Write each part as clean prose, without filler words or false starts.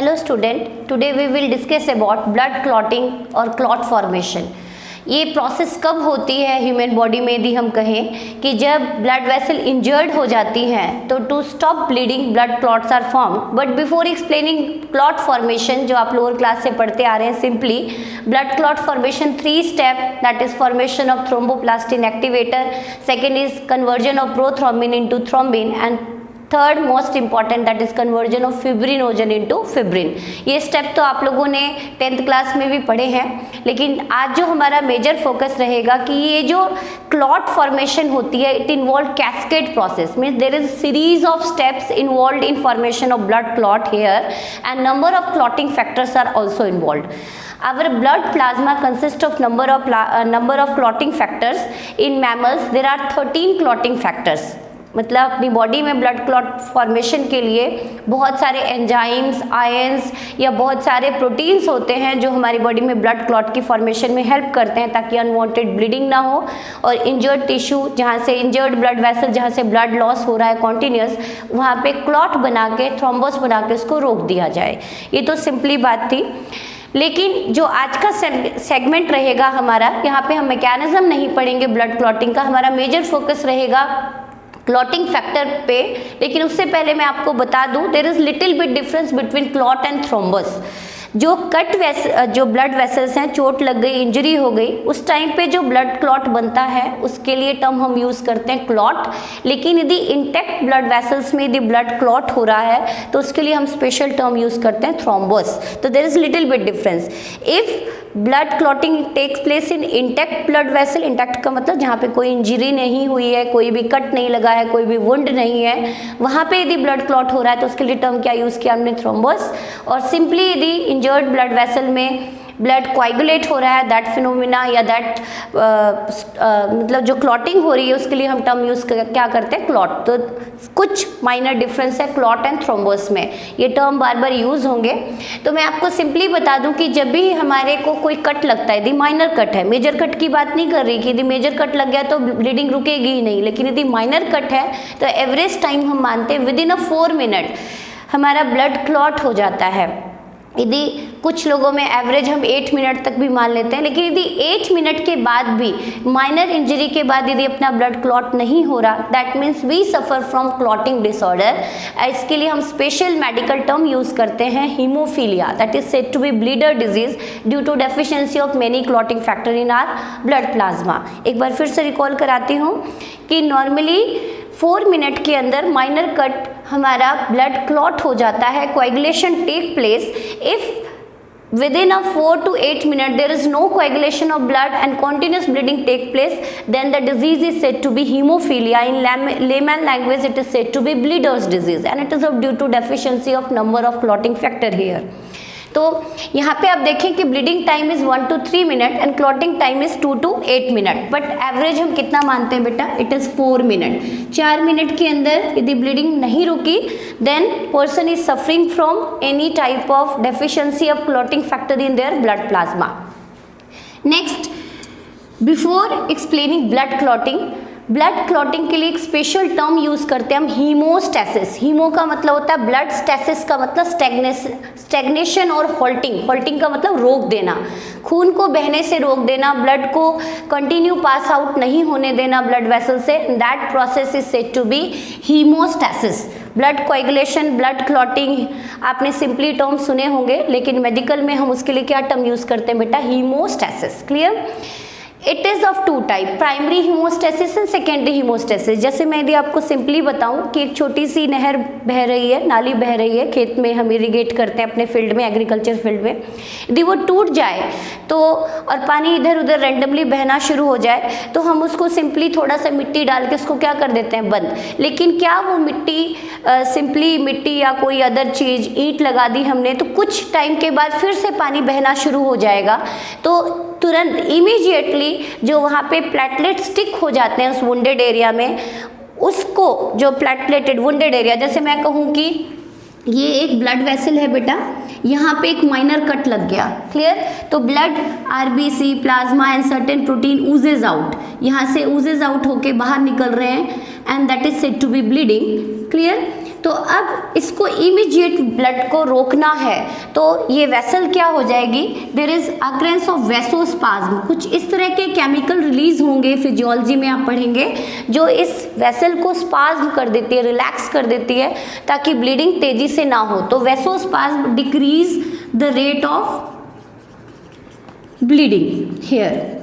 Hello student, today we will discuss about blood clotting और clot formation. ये process कब होती है ह्यूमन बॉडी में यदि हम कहें कि जब ब्लड वेसल इंजर्ड हो जाती हैं तो to stop bleeding blood clots are formed. But before explaining clot formation जो आप लोअर क्लास से पढ़ते आ रहे हैं, simply blood clot formation 3 step, that is formation of thromboplastin activator, second is conversion of prothrombin into thrombin and third most important that is conversion of fibrinogen into fibrin. ये step तो आप लोगों ने 10th क्लास में भी पढ़े हैं, लेकिन आज जो हमारा मेजर फोकस रहेगा कि ये जो क्लॉट फॉर्मेशन होती है, it involve cascade process, means there is series of steps involve in formation of blood clot here and number of clotting factors are also involve. Our blood plasma consists of number of clotting factors. In mammals there are 13 clotting factors. मतलब अपनी body में blood clot formation के लिए बहुत सारे enzymes, ions या बहुत सारे प्रोटीन्स होते हैं जो हमारी बॉडी में ब्लड क्लॉट की फॉर्मेशन में हेल्प करते हैं ताकि अनवांटेड ब्लीडिंग ना हो और इंजर्ड टिश्यू जहाँ से इंजर्ड ब्लड वेसल जहाँ से ब्लड लॉस हो रहा है कॉन्टिन्यूस, वहाँ पे क्लॉट बना के, थ्रोम्बोस बना के उसको रोक दिया जाए. ये तो सिंपली बात थी. लेकिन जो आज का सेगमेंट रहेगा हमारा, यहाँ पे हम मैकेनिज्म नहीं पढ़ेंगे ब्लड क्लॉटिंग का, हमारा मेजर फोकस रहेगा क्लॉटिंग फैक्टर पे. लेकिन उससे पहले मैं आपको बता दूं, there is little bit difference between clot and thrombus. जो जो ब्लड वेसल्स हैं, चोट लग गई, इंजरी हो गई, उस टाइम पे जो ब्लड क्लॉट बनता है उसके लिए टर्म हम यूज़ करते हैं क्लॉट. लेकिन यदि इंटैक्ट ब्लड वेसल्स में यदि ब्लड क्लॉट हो रहा है तो उसके लिए हम स्पेशल टर्म यूज़ करते हैं थ्रोम्बस. तो there is little bit difference. If blood clotting takes place in intact blood vessel, intact का मतलब जहाँ पे कोई इंजरी नहीं हुई है, कोई भी कट नहीं लगा है, कोई भी वुंड नहीं है, वहाँ पे यदि ब्लड क्लॉट हो रहा है तो उसके लिए टर्म क्या यूज़ किया हमने, थ्रोम्बस. और सिंपली यदि इंजर्ड ब्लड वेसल में ब्लड कोएगुलेट हो रहा है, दैट फिनोमिना या दैट मतलब जो क्लॉटिंग हो रही है उसके लिए हम टर्म यूज़ क्या करते हैं, क्लॉट. तो कुछ माइनर डिफरेंस है क्लॉट एंड थ्रोम्बोस में, ये टर्म बार बार यूज़ होंगे. तो मैं आपको सिंपली बता दूं कि जब भी हमारे को कोई कट लगता है, यदि माइनर कट है, मेजर कट की बात नहीं कर रही कि यदि मेजर कट लग गया तो ब्लीडिंग रुकेगी ही नहीं, लेकिन यदि माइनर कट है तो एवरेज टाइम हम मानते हैं विदिन अ 4 मिनट हमारा ब्लड क्लॉट हो जाता है. यदि कुछ लोगों में एवरेज हम 8 मिनट तक भी मान लेते हैं, लेकिन यदि 8 मिनट के बाद भी माइनर इंजरी के बाद यदि अपना ब्लड क्लॉट नहीं हो रहा, that means we suffer from clotting disorder. इसके लिए हम स्पेशल मेडिकल टर्म यूज़ करते हैं haemophilia, that is said to be bleeder disease due to deficiency of many clotting factor in our blood plasma. एक बार फिर से रिकॉल कराती हूँ कि नॉर्मली 4 मिनट के अंदर माइनर कट हमारा ब्लड क्लॉट हो जाता है, coagulation take place. If within a 4 to 8 minutes there is no coagulation of blood and continuous bleeding take place, then the disease is said to be hemophilia. In layman language it is said to be bleeder's disease and it is due to deficiency of number of clotting factor here. तो यहाँ पे आप देखें कि bleeding time is 1 to 3 minute and clotting time is 2 to 8 minute, but average हम कितना मानते हैं बेटा, इट इज़ 4 मिनट. 4 मिनट के अंदर यदि ब्लीडिंग नहीं रुकी then person is suffering from any type of deficiency of clotting factor in their blood plasma. Next, before explaining blood clotting, blood clotting के लिए एक स्पेशल टर्म यूज़ करते हैं हम, हीमोस्टैसिस. हीमो का मतलब होता है ब्लड, स्टैसिस का मतलब स्टैग्नेशन और हॉल्टिंग. हॉल्टिंग का मतलब रोक देना, खून को बहने से रोक देना, ब्लड को कंटिन्यू पास आउट नहीं होने देना ब्लड वेसल से. That process is said to be haemostasis. Blood coagulation, blood clotting आपने सिंपली टर्म सुने होंगे, लेकिन मेडिकल में हम उसके लिए क्या टर्म यूज़ करते हैं बेटा, haemostasis. Clear? It is of 2 type, primary haemostasis and secondary haemostasis. जैसे मैं यदि आपको सिंपली बताऊं कि एक छोटी सी नहर बह रही है, नाली बह रही है, खेत में हम इरिगेट करते हैं अपने फील्ड में, एग्रीकल्चर फील्ड में, यदि वो टूट जाए तो और पानी इधर उधर रैंडमली बहना शुरू हो जाए तो हम उसको सिंपली थोड़ा सा मिट्टी डाल के उसको क्या कर देते हैं, बंद. लेकिन क्या वो मिट्टी सिंपली मिट्टी या कोई अदर चीज़, ईंट लगा दी हमने, तो कुछ टाइम के बाद फिर से पानी बहना शुरू हो जाएगा. तो तुरंत इमीडिएटली जो वहाँ पे प्लेटलेट स्टिक हो जाते हैं उस वुंडेड एरिया में, उसको जो प्लेटलेटेड वुंडेड एरिया, जैसे मैं कहूँ कि ये एक ब्लड वेसल है बेटा, यहाँ पे एक माइनर कट लग गया. क्लियर? तो blood, RBC, plasma and certain protein oozes out, यहाँ से ऊजेज आउट होके बाहर निकल रहे हैं and that is said to be bleeding. Clear? तो अब इसको इमीडिएट ब्लड को रोकना है तो ये वेसल क्या हो जाएगी, देयर इज अकरेंस ऑफ वेसोस्पाज्म, कुछ इस तरह के केमिकल रिलीज होंगे, फिजियोलॉजी में आप पढ़ेंगे, जो इस वेसल को स्पाज्म कर देती है, रिलैक्स कर देती है ताकि ब्लीडिंग तेजी से ना हो। तो vasospasm decrease the rate of bleeding here.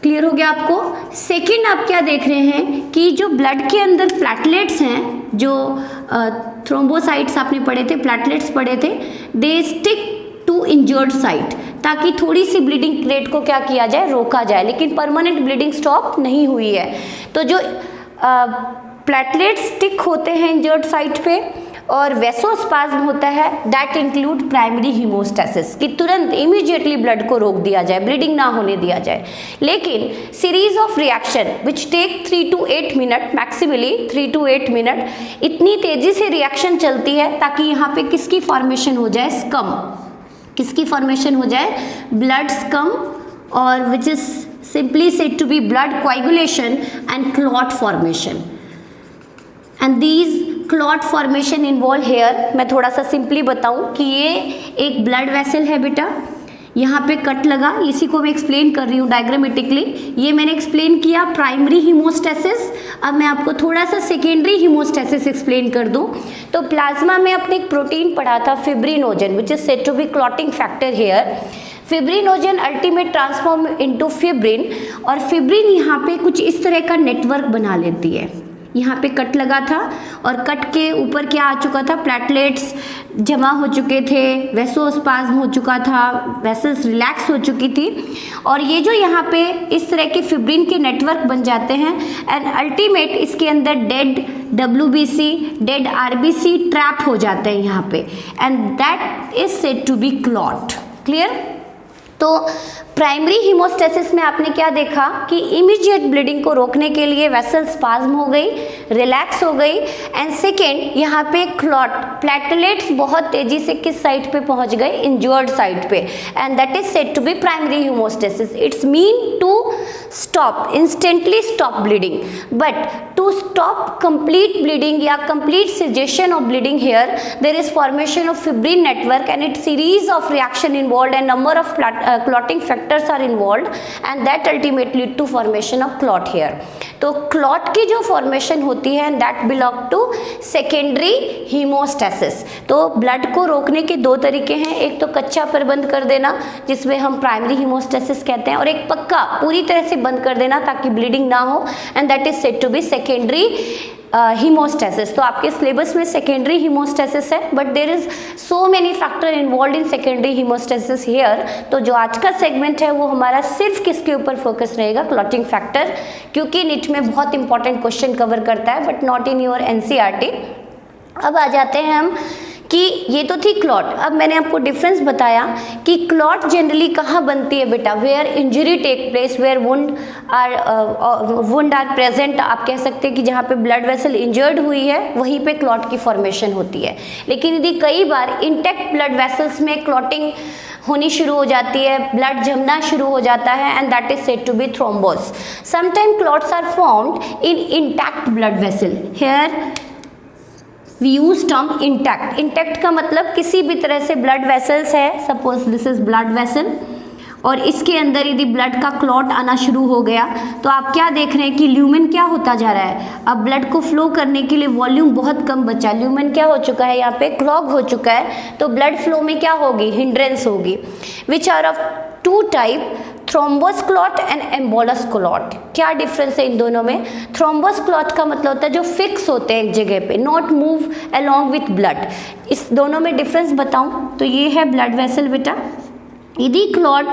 Clear हो गया आपको। सेकंड आप क्या देख रहे हैं कि जो ब्लड के अंदर प्लेटलेट्स हैं, जो थ्रोम्बोसाइट्स आपने पढ़े थे, प्लेटलेट्स पढ़े थे, they stick to injured site, ताकि थोड़ी सी ब्लीडिंग रेट को क्या किया जाए, रोका जाए, लेकिन परमानेंट ब्लीडिंग स्टॉप नहीं हुई है। तो जो प्लेटलेट्स स्टिक होते हैं इंजर्ड साइट पे और वेसोस्पाज्म होता है, दैट इंक्लूड प्राइमरी हीमोस्टेसिस, कि तुरंत इमीडिएटली ब्लड को रोक दिया जाए, ब्लीडिंग ना होने दिया जाए। लेकिन series of reaction which take 3 to 8 minute, maximally 3 to 8 minute, इतनी तेजी से रिएक्शन चलती है ताकि यहाँ पे किसकी फॉर्मेशन हो जाए, स्कम, किसकी फॉर्मेशन हो जाए, ब्लड स्कम, और which is simply said to be blood coagulation and clot formation. And these clot formation involve here. मैं थोड़ा सा सिंपली बताऊं कि ये एक ब्लड वेसल है बेटा, यहाँ पे कट लगा, इसी को मैं एक्सप्लेन कर रही हूँ डायग्रामेटिकली। ये मैंने एक्सप्लेन किया प्राइमरी हीमोस्टेसिस। अब मैं आपको थोड़ा सा सेकेंडरी हीमोस्टेसिस एक्सप्लेन कर दूँ। तो प्लाज्मा में आपने एक प्रोटीन पढ़ा था fibrinogen, which is said to be clotting factor here. Fibrinogen ultimate transform into fibrin, और फिब्रिन यहाँ पे कुछ इस तरह का नेटवर्क बना लेती है। यहाँ पे कट लगा था और कट के ऊपर क्या आ चुका था, प्लेटलेट्स जमा हो चुके थे, वेसोस्पाज्म हो चुका था, वेसल्स रिलैक्स हो चुकी थी, और ये जो यहाँ पे इस तरह के फिब्रिन के नेटवर्क बन जाते हैं, एंड अल्टीमेट इसके अंदर dead WBC, dead RBC trap हो जाते हैं यहाँ पे, and that is said to be clot. Clear. तो प्राइमरी हीमोस्टेसिस में आपने क्या देखा कि इमीडिएट ब्लीडिंग को रोकने के लिए वेसल स्पाज्म हो गई, रिलैक्स हो गई, एंड सेकेंड यहाँ पे क्लॉट, प्लेटलेट्स बहुत तेजी से किस साइट पे पहुँच गए, इंजर्ड साइट पे, and that is said to be primary haemostasis. It's mean to stop, instantly stop bleeding, but to stop complete bleeding या complete cessation of bleeding here, there is formation of fibrin network and it series of reaction involve and number of clotting factors are involved, and that ultimately lead to formation of clot here. तो clot की जो formation होती है that belong to secondary haemostasis. तो blood को रोकने के दो तरीके हैं, एक तो कच्चा पर बंद कर देना जिसमें हम प्राइमरी हीमोस्टेसिस कहते हैं, और एक पक्का पूरी तरह से बंद कर देना ताकि ब्लीडिंग ना हो, and that is said to be secondary haemostasis. तो आपके सिलेबस में सेकेंडरी हीमोस्टेसिस है, but there is so many factor involve in secondary haemostasis here. तो जो आज का सेगमेंट है वो हमारा सिर्फ किसके ऊपर फोकस रहेगा, क्लॉटिंग फैक्टर, क्योंकि नीट में बहुत इंपॉर्टेंट क्वेश्चन कवर करता है, but not in your NCERT। अब आ जाते हैं हम कि ये तो थी क्लॉट। अब मैंने आपको डिफरेंस बताया कि क्लॉट जनरली कहाँ बनती है बेटा, where injury take place, where wound are present. आप कह सकते हैं कि जहाँ पे ब्लड वेसल इंजर्ड हुई है वहीं पे क्लॉट की फॉर्मेशन होती है। लेकिन यदि कई बार इंटैक्ट ब्लड वेसल्स में क्लॉटिंग होनी शुरू हो जाती है, ब्लड जमना शुरू हो जाता है, and that is said to be thrombus. Sometime clots are formed in intact blood vessel. Here we use term intact. Intact का मतलब किसी भी तरह से ब्लड वेसल्स है, suppose this is blood vessel, और इसके अंदर यदि ब्लड का क्लॉट आना शुरू हो गया तो आप क्या देख रहे हैं कि ल्यूमेन क्या होता जा रहा है, अब ब्लड को फ्लो करने के लिए वॉल्यूम बहुत कम बचा, ल्यूमेन क्या हो चुका है, यहाँ पे क्लॉग हो चुका है, तो ब्लड फ्लो में क्या होगी, हिंड्रेंस होगी, which are of two type, thrombus clot and embolus clot. क्या डिफरेंस है इन दोनों में? थ्रोम्बोस क्लॉट का मतलब होता है जो फिक्स होते हैं एक जगह पे, not move along with blood. इस दोनों में डिफरेंस बताऊं तो ये है ब्लड वेसल बेटा, यदि क्लॉट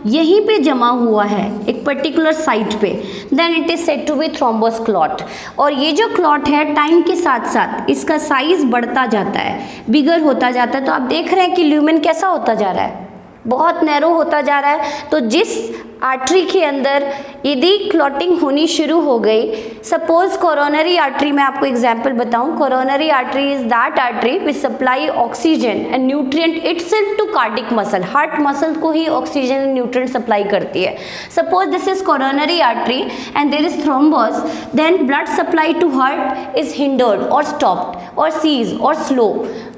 यहीं पे जमा हुआ है एक पर्टिकुलर साइट पे, then it is said to be thrombus clot. और ये जो क्लॉट है टाइम के साथ साथ इसका साइज बढ़ता जाता है, बिगर होता जाता है। तो आप देख रहे हैं कि ल्यूमेन कैसा होता जा रहा है, बहुत नैरो होता जा रहा है। तो जिस आर्टरी के अंदर यदि क्लॉटिंग होनी शुरू हो गई, सपोज कोरोनरी आर्टरी, मैं आपको एग्जांपल बताऊं, coronary artery is that artery which supply oxygen and nutrient itself to cardiac muscle. Heart muscle को ही ऑक्सीजन एंड न्यूट्रिएंट सप्लाई करती है। Suppose this is coronary artery and there is thrombus, then blood supply to heart is hindered और stopped. और cease और slow,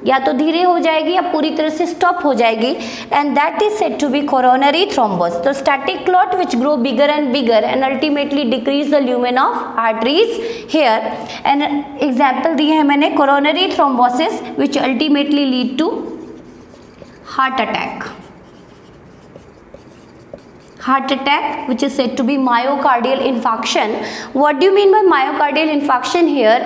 या तो धीरे हो जाएगी या पूरी तरह से स्टॉप हो जाएगी, and that is said to be coronary thrombus. तो static clot which grow bigger and bigger and ultimately decrease the lumen of arteries here. And example दिए हैं मैंने, coronary thrombosis which ultimately lead to heart attack, heart attack which is said to be myocardial infarction. What do you mean by myocardial infarction here?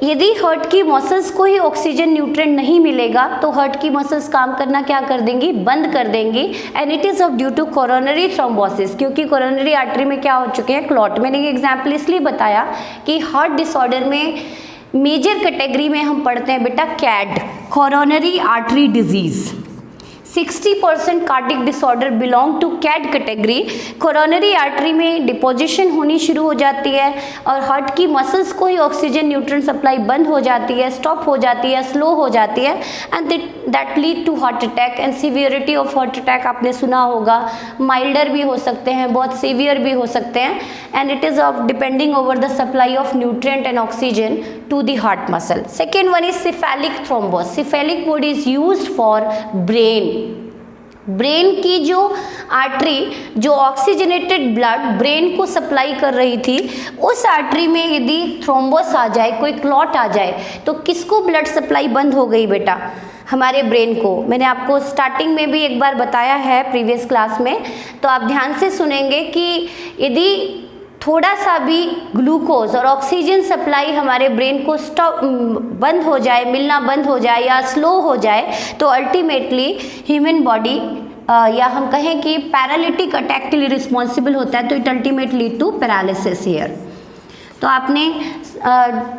यदि heart की muscles को ही oxygen nutrient नहीं मिलेगा तो हार्ट की मसल्स काम करना क्या कर देंगी, बंद कर देंगी, and it is of due to coronary thrombosis, क्योंकि कोरोनरी आर्टरी में क्या हो चुके हैं, क्लॉट। मैंने ये एग्जाम्पल इसलिए बताया कि हार्ट डिसऑर्डर में मेजर कैटेगरी में हम पढ़ते हैं बेटा CAD, coronary artery disease. 60% cardiac disorder belong to CAD category. Coronary artery में डिपोजिशन होनी शुरू हो जाती है और हार्ट की मसल्स को ही ऑक्सीजन न्यूट्रिएंट सप्लाई बंद हो जाती है, स्टॉप हो जाती है, स्लो हो जाती है, and that lead to heart attack. And severity of heart attack आपने सुना होगा, माइल्डर भी हो सकते हैं, बहुत सीवियर भी हो सकते हैं, and it is of depending over the supply of nutrient and oxygen to the heart muscle. Second one is cephalic thrombus. Cephalic word is used for brain. Brain की जो आर्टरी जो ऑक्सीजनेटेड ब्लड ब्रेन को supply कर रही थी, उस artery में यदि थ्रोम्बोस आ जाए, कोई क्लॉट आ जाए, तो किसको ब्लड सप्लाई बंद हो गई बेटा, हमारे ब्रेन को। मैंने आपको स्टार्टिंग में भी एक बार बताया है प्रीवियस क्लास में, तो आप ध्यान से सुनेंगे कि यदि थोड़ा सा भी ग्लूकोज और ऑक्सीजन सप्लाई हमारे ब्रेन को स्टॉप बंद हो जाए, मिलना बंद हो जाए या स्लो हो जाए, तो अल्टीमेटली ह्यूमन बॉडी या हम कहें कि पैरालिटिक अटैक के लिए रिस्पॉन्सिबल होता है, तो it ultimately lead to paralysis here. तो आपने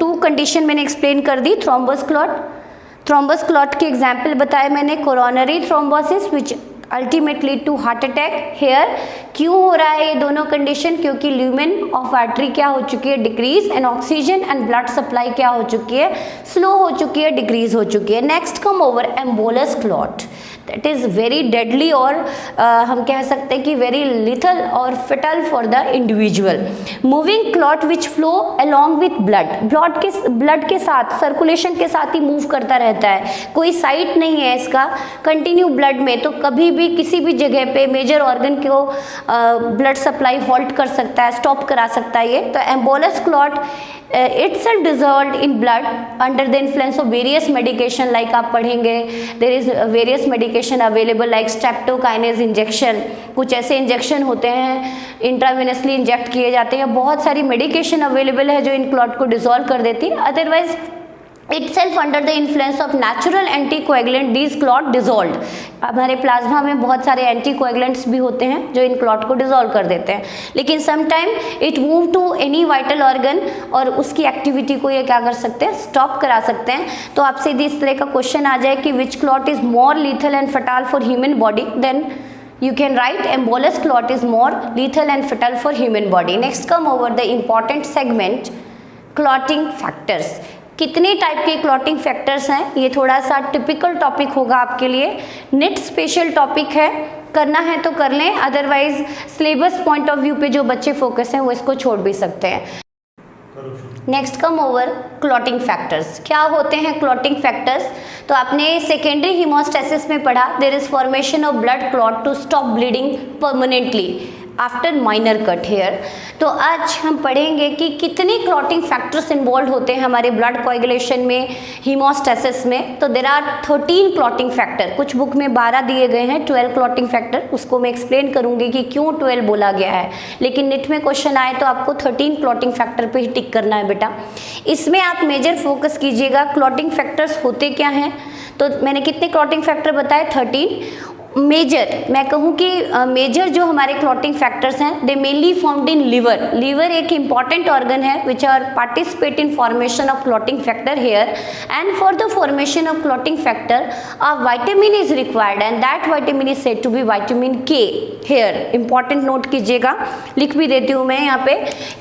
2 कंडीशन मैंने एक्सप्लेन कर दी, थ्रोम्बस क्लॉट के एग्जाम्पल बताए मैंने, coronary thrombosis which ultimately to heart attack here. क्यों हो रहा है ये दोनों कंडीशन, क्योंकि ल्यूमेन ऑफ आर्टरी क्या हो चुकी है, decrease, and oxygen and blood supply क्या हो चुकी है, स्लो हो चुकी है, डिक्रीज हो चुकी है। Next come over embolus clot, that is very deadly और हम कह सकते हैं कि वेरी लिथल और fatal for the individual. Moving clot which flow along with blood के साथ, सर्कुलेशन के साथ ही मूव करता रहता है, कोई साइट नहीं है इसका, कंटिन्यू ब्लड में, तो कभी भी किसी भी जगह पे मेजर ऑर्गन को ब्लड सप्लाई हॉल्ट कर सकता है, स्टॉप करा सकता है ये। तो embolus clot itself dissolved in blood under the influence of various medication, like आप पढ़ेंगे there is various medication available like streptokinase injection, कुछ ऐसे इंजेक्शन होते हैं इंट्रावेनसली इंजेक्ट किए जाते हैं, बहुत सारी मेडिकेशन अवेलेबल है जो इन क्लॉट को डिसॉल्व कर देती है। Otherwise itself under the influence of natural anticoagulant these clot dissolved। हमारे प्लाज्मा में बहुत सारे एंटीकोएगुलेंट्स भी होते हैं जो इन क्लॉट को डिसॉल्व कर देते हैं, लेकिन sometime it move to any vital organ और उसकी एक्टिविटी को ये क्या कर सकते हैं, स्टॉप करा सकते हैं। तो आपसे यदि इस तरह का क्वेश्चन आ जाए कि which clot is more lethal and fatal for human body, then you can write embolus clot is more lethal and fatal for human body। next come over the important segment clotting factors। कितने type के clotting factors हैं, ये थोड़ा सा typical topic होगा आपके लिए, net special topic है, करना है तो कर लें, otherwise syllabus point of view पे जो बच्चे फोकस हैं वो इसको छोड़ भी सकते हैं। Next come over clotting factors. क्या होते हैं क्लॉटिंग फैक्टर्स, तो आपने सेकेंडरी हीमोस्टेसिस में पढ़ा, there is formation of blood clot to stop bleeding permanently after minor cut here. तो आज हम पढ़ेंगे कि कितने क्लॉटिंग फैक्टर्स इन्वॉल्व होते हैं हमारे ब्लड कोएगुलेशन में, हीमोस्टेसिस में। तो देयर आर 13 क्लॉटिंग फैक्टर, कुछ बुक में 12 दिए गए हैं, 12 क्लॉटिंग फैक्टर, उसको मैं एक्सप्लेन करूंगी कि क्यों 12 बोला गया है, लेकिन नेट में क्वेश्चन आए तो आपको 13 क्लॉटिंग फैक्टर पे ही टिक करना है बेटा। इसमें आप मेजर फोकस कीजिएगा, क्लॉटिंग फैक्टर्स होते क्या हैं। तो मैंने कितने क्लॉटिंग फैक्टर बताए, 13। मेजर मैं कहूँ कि मेजर जो हमारे क्लॉटिंग फैक्टर्स हैं, they mainly found in liver. Liver एक इंपॉर्टेंट ऑर्गन है which are participate in formation of clotting factor here, and for the formation of clotting factor a vitamin is required and that vitamin is said to be vitamin K here. Important note कीजिएगा, लिख भी देती हूँ मैं यहाँ पे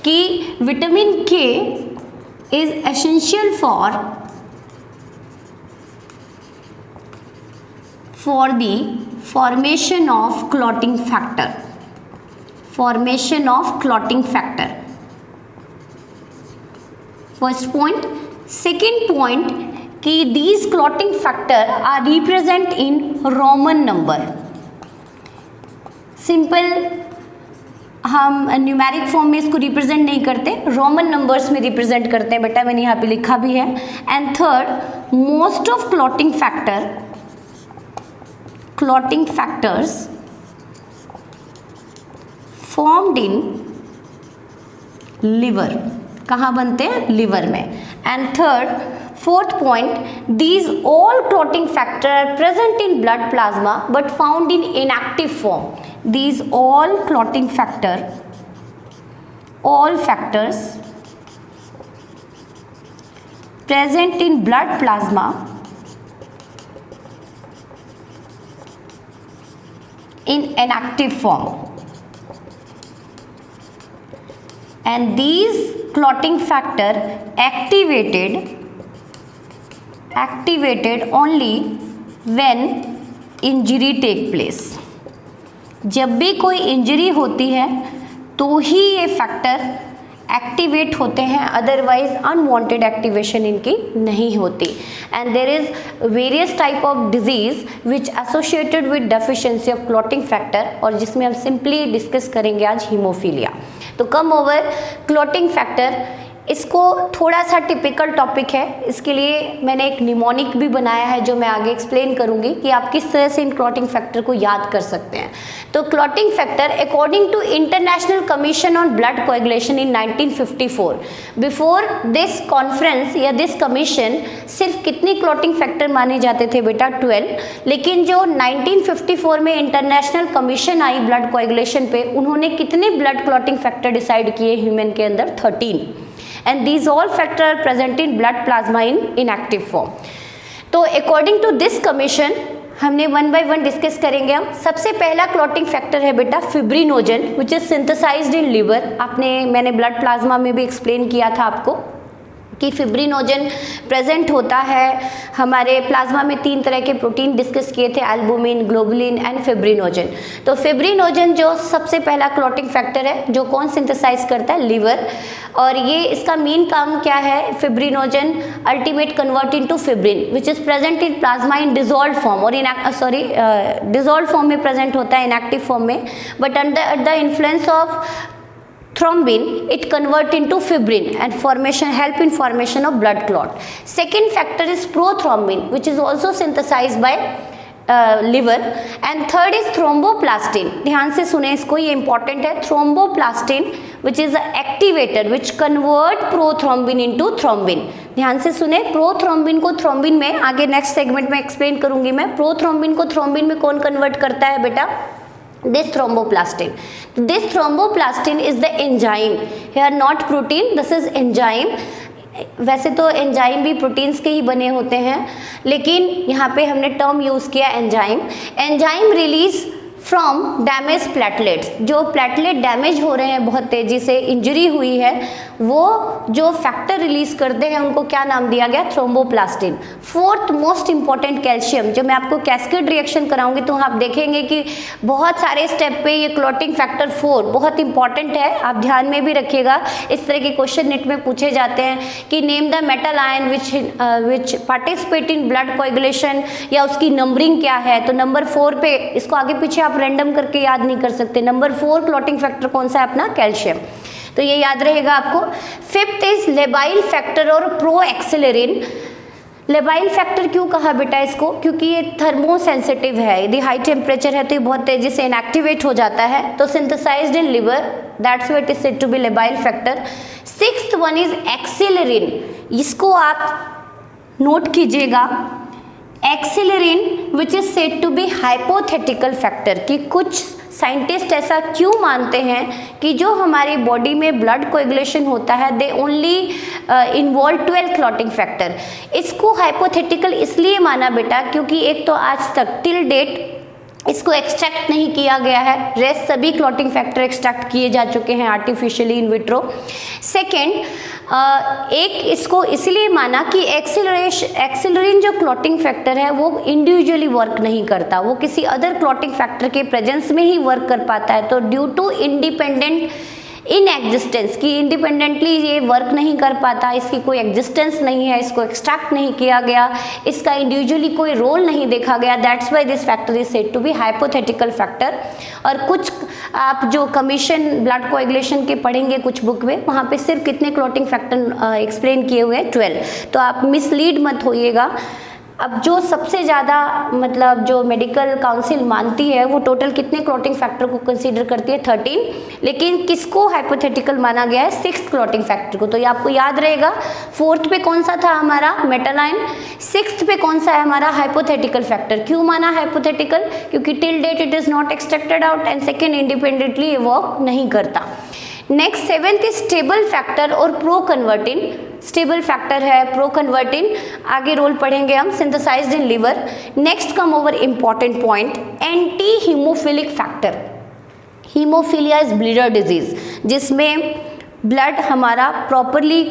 कि vitamin के is essential for the formation of clotting factor, first point. Second point, कि these clotting factor are represent in Roman number. Simple हम न्यूमेरिक फॉर्म में इसको रिप्रेजेंट नहीं करते, रोमन नंबर्स में रिप्रेजेंट करते हैं बेटा, मैंने यहाँ पे लिखा भी है. And third, most of clotting factors formed in liver. कहाँ बनते हैं? लिवर में. And third, fourth point, these all clotting factor are present in blood plasma but found in inactive form. These all clotting factors present in blood plasma in inactive form, and these clotting factor activated only when injury take place. जब भी कोई injury होती है तो ही ये factor activate होते हैं, otherwise unwanted activation इनकी नहीं होती. And there is various type of disease which associated with deficiency of clotting factor, और जिसमें हम सिंपली डिस्कस करेंगे आज हीमोफीलिया. तो कम ओवर क्लॉटिंग फैक्टर, इसको थोड़ा सा टिपिकल टॉपिक है, इसके लिए मैंने एक निमोनिक भी बनाया है जो मैं आगे एक्सप्लेन करूंगी कि आप किस तरह से इन क्लॉटिंग फैक्टर को याद कर सकते हैं. तो clotting factor according to international commission on blood coagulation in 1954, before this conference या दिस कमीशन सिर्फ कितनी क्लॉटिंग फैक्टर माने जाते थे बेटा? 12. लेकिन जो 1954 में इंटरनेशनल कमीशन आई ब्लड कोएगुलेशन पे, उन्होंने कितने ब्लड क्लॉटिंग फैक्टर डिसाइड किए ह्यूमन के अंदर? 13. And these all factors are present in blood plasma in inactive form. तो according to this commission हमने वन बाय वन डिस्कस करेंगे. हम सबसे पहला क्लॉटिंग फैक्टर है बेटा fibrinogen, which is synthesised in liver. मैंने ब्लड प्लाज्मा में भी एक्सप्लेन किया था आपको कि फिब्रिनोजन प्रेजेंट होता है हमारे प्लाज्मा में. 3 तरह के प्रोटीन डिस्कस किए थे, एल्बुमिन, ग्लोबुलिन एंड फिब्रिनोजन. तो फिब्रिनोजन जो सबसे पहला क्लॉटिंग फैक्टर है, जो कौन सिंथेसाइज करता है? लिवर. और ये इसका मेन काम क्या है? Fibrinogen ultimate convert into fibrin which is present in plasma in dissolve form, और डिजोल्व फॉर्म में प्रेजेंट होता है, इनएक्टिव फॉर्म में. But under the influence of thrombin it convert into fibrin and help in formation of blood clot. Second factor is prothrombin, which is also synthesized by liver. And third is thromboplastin. ध्यान से सुने इसको, ये important है. thromboplastin which is an activator which convert prothrombin into thrombin. ध्यान से सुने, prothrombin को थ्रोम्बिन में आगे नेक्स्ट सेगमेंट में एक्सप्लेन करूंगी मैं. प्रोथ्रोम्बिन को थ्रोम्बिन में कौन कन्वर्ट करता है बेटा? This thromboplastin. This thromboplastin is the enzyme. Here not protein, this is enzyme. वैसे तो एंजाइम भी प्रोटीन्स के ही बने होते हैं, लेकिन यहाँ पे हमने टर्म यूज़ किया enzyme. Enzyme release from damage platelets. जो प्लेटलेट डैमेज हो रहे हैं, बहुत तेज़ी से इंजरी हुई है, वो जो फैक्टर रिलीज करते हैं उनको क्या नाम दिया गया? Thromboplastin. Fourth most important calcium. जब मैं आपको कैस्केड रिएक्शन कराऊंगी तो आप देखेंगे कि बहुत सारे स्टेप पे ये क्लॉटिंग फैक्टर 4 बहुत इंपॉर्टेंट है, आप ध्यान में भी रखिएगा. इस तरह के क्वेश्चन नेट में पूछे जाते हैं कि name the metal ion which participate in blood coagulation, या उसकी नंबरिंग क्या है. तो नंबर 4 पे, इसको आगे पीछे आप रैंडम करके याद नहीं कर सकते. नंबर 4 क्लॉटिंग फैक्टर कौन सा है? अपना कैल्शियम. तो ये याद रहेगा आपको. फिफ्थ इज लेबाइल फैक्टर और प्रो एक्सेलरिन. लेबाइल फैक्टर क्यों कहा बेटा इसको? क्योंकि ये थर्मोसेंसिटिव है. यदि हाई टेम्परेचर है तो ये बहुत तेजी से इनएक्टिवेट हो जाता है. तो synthesized in liver, that's what is said to be labile factor. Sixth one is accelerin. इसको आप नोट कीजिएगा. Accelerin which is said to be hypothetical factor. कि कुछ साइंटिस्ट ऐसा क्यों मानते हैं कि जो हमारी बॉडी में ब्लड कोएगुलेशन होता है, they only involve 12 clotting factor. इसको हाइपोथेटिकल इसलिए माना बेटा क्योंकि एक तो आज तक टिल डेट इसको एक्सट्रैक्ट नहीं किया गया है. रेस्ट सभी क्लॉटिंग फैक्टर एक्सट्रैक्ट किए जा चुके हैं आर्टिफिशियली इन विट्रो. सेकेंड, एक इसको इसलिए माना कि एक्सेलरिन जो क्लॉटिंग फैक्टर है वो इंडिविजुअली वर्क नहीं करता, वो किसी अदर क्लॉटिंग फैक्टर के प्रेजेंस में ही वर्क कर पाता है. तो due to independent in existence की इंडिपेंडेंटली ये वर्क नहीं कर पाता, इसकी कोई एग्जिस्टेंस नहीं है, इसको एक्सट्रैक्ट नहीं किया गया, इसका इंडिविजुअली कोई रोल नहीं देखा गया, that's why this factor is said to be hypothetical factor. और कुछ आप जो कमीशन ब्लड कोएगुलेशन के पढ़ेंगे कुछ बुक में, वहाँ पे सिर्फ कितने क्लॉटिंग फैक्टर एक्सप्लेन किए हुए हैं, 12। तो आप मिसलीड मत होइएगा। अब जो सबसे ज़्यादा मतलब जो मेडिकल काउंसिल मानती है वो टोटल कितने क्लॉटिंग फैक्टर को कंसीडर करती है, 13, लेकिन किसको हाइपोथेटिकल माना गया है, 6th क्लॉटिंग फैक्टर को। तो ये आपको याद रहेगा। 4th पे कौन सा था हमारा, मेटालाइन। 6th पे कौन सा है हमारा, हाइपोथेटिकल फैक्टर। क्यों माना हाइपोथेटिकल, क्योंकि till date it is not extracted out and second independently ये वर्क नहीं करता। Next 7th is stable factor और प्रो कन्वर्टिन। स्टेबल फैक्टर है, प्रो कन्वर्टिन आगे रोल पढ़ेंगे हम, synthesised in liver. Next come over important point, anti haemophilic factor. Haemophilia is bleeder disease, जिसमें blood हमारा प्रॉपरली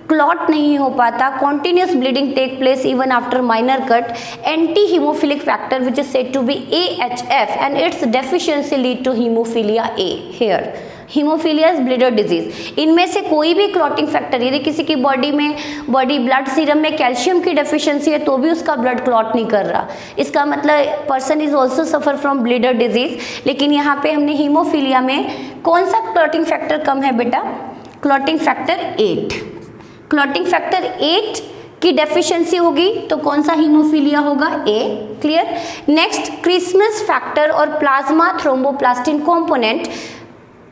क्लॉट नहीं हो पाता, continuous bleeding take place even after minor cut. Anti haemophilic factor which is said to be AHF and it's deficiency lead to haemophilia A here. Haemophilia is bleeder disease. इनमें से कोई भी clotting factor, यदि किसी की body blood serum में calcium की deficiency है तो भी उसका ब्लड क्लॉट नहीं कर रहा, इसका मतलब person is also suffer from bleeder disease. लेकिन यहाँ पे हमने हीमोफीलिया में कौन सा क्लॉटिंग फैक्टर कम है बेटा, क्लॉटिंग फैक्टर 8। क्लॉटिंग फैक्टर 8 की डेफिशिएंसी होगी तो कौन सा हीमोफीलिया होगा, A। Clear. Next Christmas factor और plasma thromboplastin component,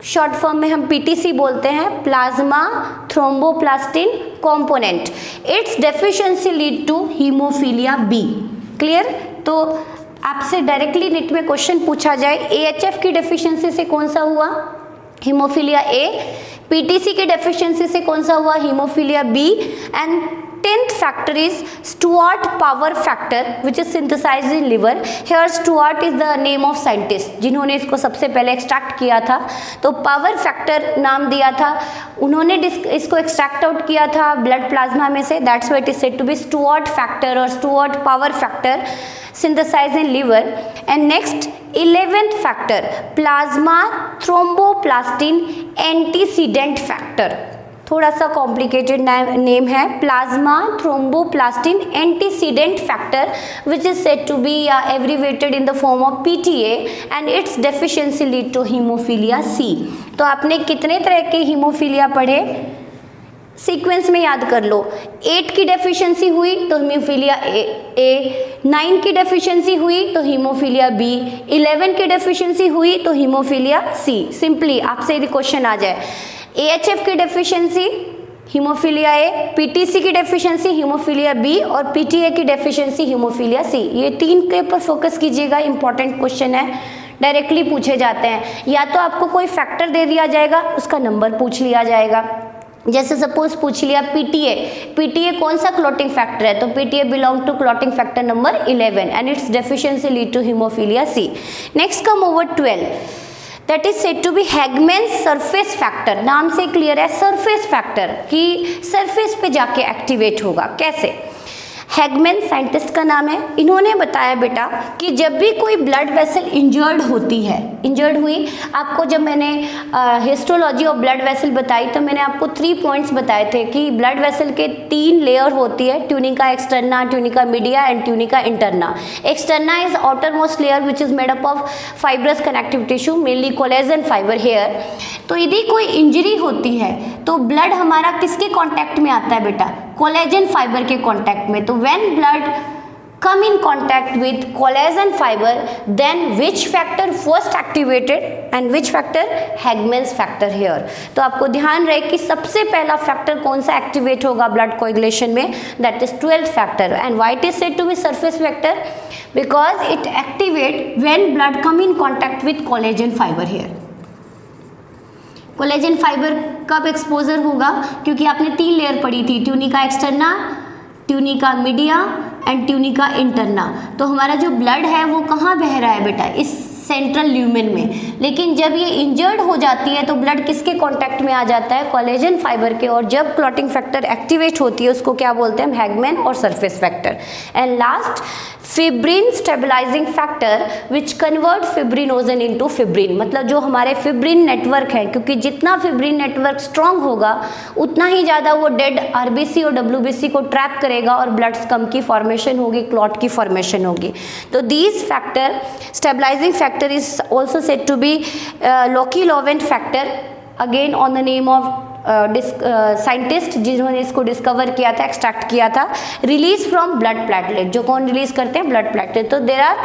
short form में हम PTC बोलते हैं, plasma thromboplastin component. It's deficiency lead to haemophilia B। Clear. तो आपसे डायरेक्टली नीट में क्वेश्चन पूछा जाए, AHF की डेफिशिएंसी से कौन सा हुआ, हीमोफीलिया A। PTC की डेफिशिएंसी से कौन सा हुआ, haemophilia B। And 10th factor is Stuart power factor which is synthesized in liver. Here Stuart is the name of scientist जिन्होंने इसको सबसे पहले एक्सट्रैक्ट किया था, तो पावर फैक्टर नाम दिया था, उन्होंने इसको एक्सट्रैक्ट आउट किया था ब्लड प्लाज्मा में से, that's why it is said to be Stuart factor और Stuart Prower factor synthesized in liver. And next 11th factor plasma thromboplastin antecedent factor, थोड़ा सा कॉम्प्लिकेटेड नेम है, plasma thromboplastin antecedent factor which is said to be abbreviated in the form of PTA and it's deficiency lead to haemophilia C। तो आपने कितने तरह के haemophilia पढ़े, sequence में याद कर लो। 8 की डेफिशिएंसी हुई तो हीमोफीलिया A, 9 की डेफिशिएंसी हुई तो हीमोफीलिया B, 11 की डेफिशिएंसी हुई तो हीमोफीलिया C। सिंपली आपसे यदि क्वेश्चन आ जाए, AHF की डेफिशिएंसी हीमोफीलिया A, PTC की डेफिशिएंसी हीमोफीलिया B और PTA की डेफिशिएंसी हीमोफीलिया C, ये 3 के ऊपर फोकस कीजिएगा, इंपॉर्टेंट क्वेश्चन है, डायरेक्टली पूछे जाते हैं। या तो आपको कोई फैक्टर दे दिया जाएगा, उसका नंबर पूछ लिया जाएगा, जैसे सपोज पूछ लिया PTA कौन सा क्लॉटिंग फैक्टर है, तो PTA belong to clotting factor number 11 and it's deficiency lead to haemophilia C। Next come over 12, that is said to be Hageman's surface factor. नाम से क्लियर है, सरफेस फैक्टर कि सरफेस पे जाके एक्टिवेट होगा। कैसे, हैगमैन साइंटिस्ट का नाम है, इन्होंने बताया बेटा कि जब भी कोई ब्लड वेसल इंजर्ड होती है, इंजर्ड हुई, आपको जब मैंने हिस्टोलॉजी ऑफ ब्लड वेसल बताई तो मैंने आपको 3 पॉइंट्स बताए थे कि ब्लड वेसल के 3 लेयर होती है, tunica externa, tunica media and tunica interna. Externa is outermost layer which is made up of fibrous connective tissue, mainly collagen fibre here. तो यदि कोई इंजरी होती है तो ब्लड हमारा किसके कॉन्टैक्ट में आता है बेटा, कोलेजन फाइबर के कॉन्टैक्ट में। तो when blood come in contact with collagen fiber, then which factor first activated and which factor, Hagman's factor here। तो आपको ध्यान रहे कि सबसे पहला फैक्टर कौन सा एक्टिवेट होगा ब्लड कोएगुलेशन में, that is 12th factor। and why it is said to be surface factor, because it activate when blood come in contact with collagen fiber here। Collagen fibre कब exposure होगा, क्योंकि आपने 3 layer पढ़ी थी, tunica externa, tunica media and tunica interna. तो हमारा जो blood है वो कहाँ बह रहा है बेटा, इस सेंट्रल ल्यूमेन में। लेकिन जब ये इंजर्ड हो जाती है तो ब्लड किसके कांटेक्ट में आ जाता है, कोलेजन फाइबर के, और जब क्लॉटिंग फैक्टर एक्टिवेट होती है उसको क्या बोलते हैं, हैगमैन और surface factor. And last fibrin stabilising factor which convert fibrinogen into fibrin, मतलब जो हमारे फिब्रिन नेटवर्क है, क्योंकि जितना फिब्रिन नेटवर्क स्ट्रांग होगा उतना ही ज़्यादा वो डेड आरबीसी और डब्ल्यूबीसी को ट्रैप करेगा और ब्लड स्कम की फॉर्मेशन होगी, क्लॉट की फॉर्मेशन होगी। तो these factor stabilising factor is also said to be Laki Lorand factor, again on the name of scientist जिन्होंने इसको डिस्कवर किया था, एक्सट्रैक्ट किया था, रिलीज फ्रॉम ब्लड प्लेटलेट। जो कौन रिलीज करते हैं, ब्लड प्लेटलेट। तो there are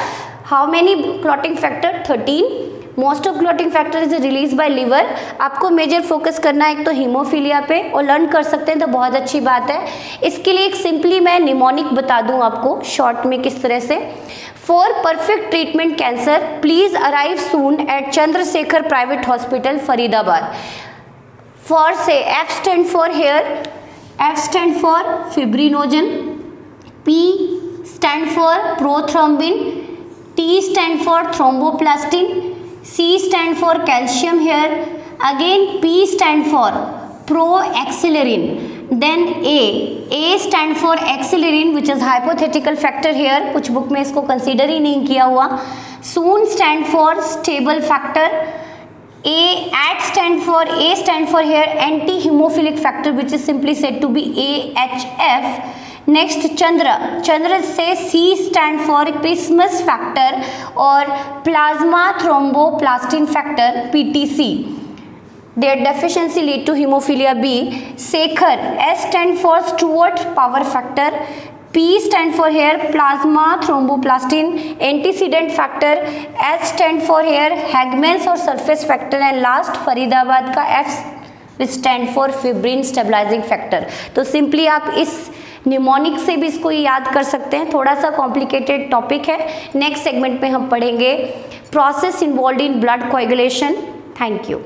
how many clotting factor, 13। Most of clotting factor is release by liver. आपको मेजर फोकस करना है एक तो हीमोफीलिया पे, और लर्न कर सकते हैं तो बहुत अच्छी बात है। इसके लिए एक सिंपली मैं निमोनिक बता दूं आपको शॉर्ट में किस तरह से। For perfect treatment cancer please arrive soon eight Chandrashekhar private hospital Faridabad. For say F stand for here, F stand for fibrinogen, P stand for prothrombin, T stand for thromboplastin, C stand for calcium here, again P stand for proaxillerin, then A stand for axillerin which is hypothetical factor here, कुछ book में इसको consider ही नहीं किया हुआ। Soon stand for stable factor, A stand for here anti-hemophilic factor which is simply said to be AHF. Next Chandra से C stand for Christmas factor और plasma thromboplastin factor PTC. Their deficiency lead to hemophilia B. Sekhar S stand for Stewart power factor. P stand for here plasma thromboplastin antecedent factor, H stand for here Hagman's और surface factor, and last Faridabad का F which stand for fibrin stabilizing factor। तो simply आप इस mnemonic से भी इसको याद कर सकते हैं। थोड़ा सा कॉम्प्लिकेटेड टॉपिक है। नेक्स्ट सेगमेंट में हम पढ़ेंगे process involve in blood coagulation. Thank you.